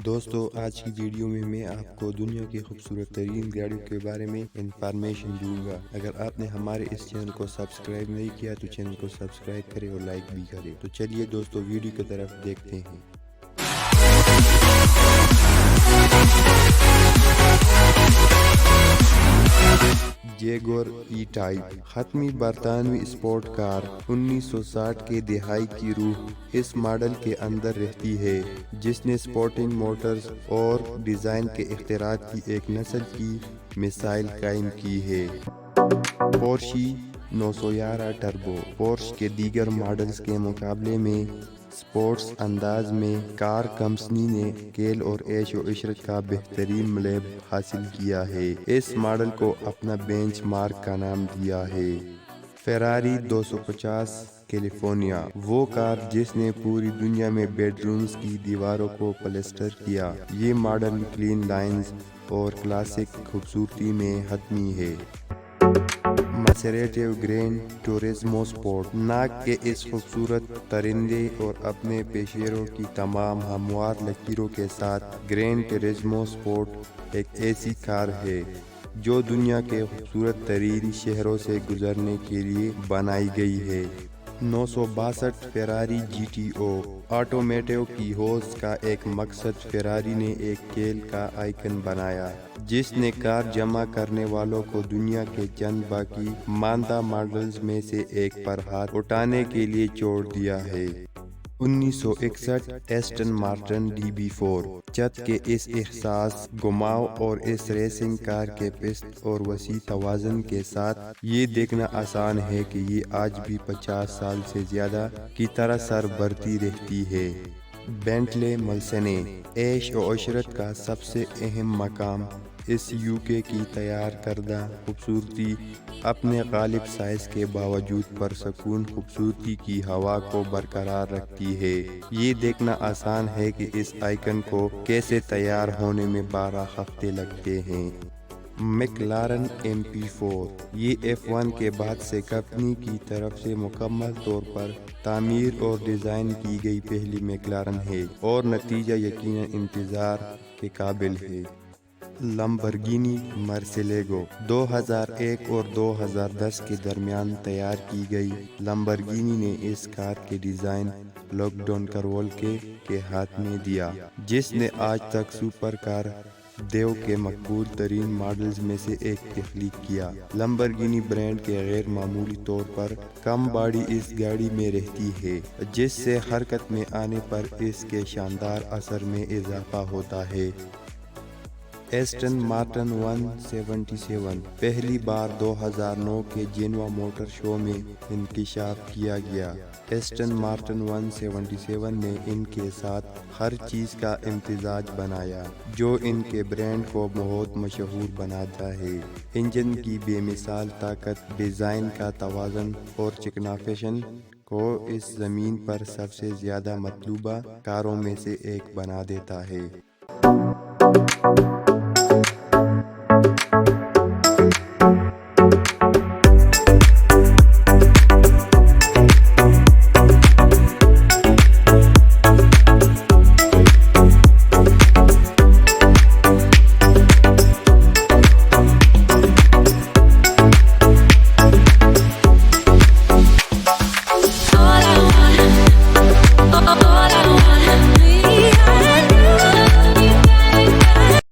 دوستو آج کی ویڈیو میں آپ کو دنیا کی خوبصورت ترین گاڑیوں کے بارے میں انفارمیشن دوں گا۔ اگر آپ نے ہمارے اس چینل کو سبسکرائب نہیں کیا تو چینل کو سبسکرائب کریں اور لائک بھی کریں۔ تو چلیے دوستو ویڈیو کی طرف دیکھتے ہیں۔ جیگور ای ٹائپ حتمی برطانوی اسپورٹ کار 1960 کے دہائی کی روح اس ماڈل کے اندر رہتی ہے، جس نے اسپورٹنگ موٹرز اور ڈیزائن کے اختراعات کی ایک نسل کی مثال قائم کی ہے۔ پورشے 911 ٹربو پورش کے دیگر ماڈلز کے مقابلے میں اسپورٹس انداز میں کار کمپنی نے کھیل اور عیش و عشرت کا بہترین ملاپ حاصل کیا ہے۔ اس ماڈل کو اپنا بینچ مارک کا نام دیا ہے۔ فراری 250 کیلیفورنیا، وہ کار جس نے پوری دنیا میں بیڈ رومز کی دیواروں کو پلسٹر کیا۔ یہ ماڈل کلین لائنز اور کلاسک خوبصورتی میں حتمی ہے۔ مسیراتیو گرین ٹورزمو سپورٹ ناک کے اس خوبصورت پرندے اور اپنے پیشیروں کی تمام ہموار لکیروں کے ساتھ گرین ٹورزمو سپورٹ ایک ایسی کار ہے جو دنیا کے خوبصورت ترین شہروں سے گزرنے کے لیے بنائی گئی ہے۔ 962 فراری جی ٹی او آٹومیٹو کی ہوس کا ایک مقصد فراری نے ایک کھیل کا آئیکن بنایا جس نے کار جمع کرنے والوں کو دنیا کے چند باقی ماندہ ماڈلز میں سے ایک پر ہاتھ اٹھانے کے لیے چھوڑ دیا ہے۔ 1961 ایسٹن مارٹن DB4 چھت کے اس احساس گھماؤ اور اس ریسنگ کار کے پست اور وسیع توازن کے ساتھ یہ دیکھنا آسان ہے کہ یہ آج بھی 50 سال سے زیادہ کی طرح سربلندی رہتی ہے۔ بینٹلے ملسنے عیش و عشرت کا سب سے اہم مقام اس UK کی تیار کردہ خوبصورتی اپنے غالب سائز کے باوجود پرسکون خوبصورتی کی ہوا کو برقرار رکھتی ہے۔ یہ دیکھنا آسان ہے کہ اس آئیکن کو کیسے تیار ہونے میں 12 ہفتے لگتے ہیں۔ میکلارن MP4 یہ F1 کے بعد سے کمپنی کی طرف سے مکمل طور پر تعمیر اور ڈیزائن کی گئی پہلی میکلارن ہے اور نتیجہ یقیناً انتظار کے قابل ہے۔ لمبورگینی مرسیلیگو 2001 اور 2010 کے درمیان تیار کی گئی لمبورگینی نے اس کار کے ڈیزائن لوگان کارولکے کے ہاتھ میں دیا، جس نے آج تک سپر کار دیو کے مقبول ترین ماڈلز میں سے ایک تخلیق کیا۔ لمبورگینی برانڈ کے غیر معمولی طور پر کم باڈی اس گاڑی میں رہتی ہے، جس سے حرکت میں آنے پر اس کے شاندار اثر میں اضافہ ہوتا ہے۔ ایسٹن مارٹن 177 پہلی بار 2009 کے جینوا موٹر شو میں انکشاف کیا گیا۔ ایسٹن مارٹن 177 نے ان کے ساتھ ہر چیز کا امتزاج بنایا جو ان کے برانڈ کو بہت مشہور بناتا ہے۔ انجن کی بے مثال طاقت ڈیزائن کا توازن اور چکنافیشن کو اس زمین پر سب سے زیادہ مطلوبہ کاروں میں سے ایک بنا دیتا ہے۔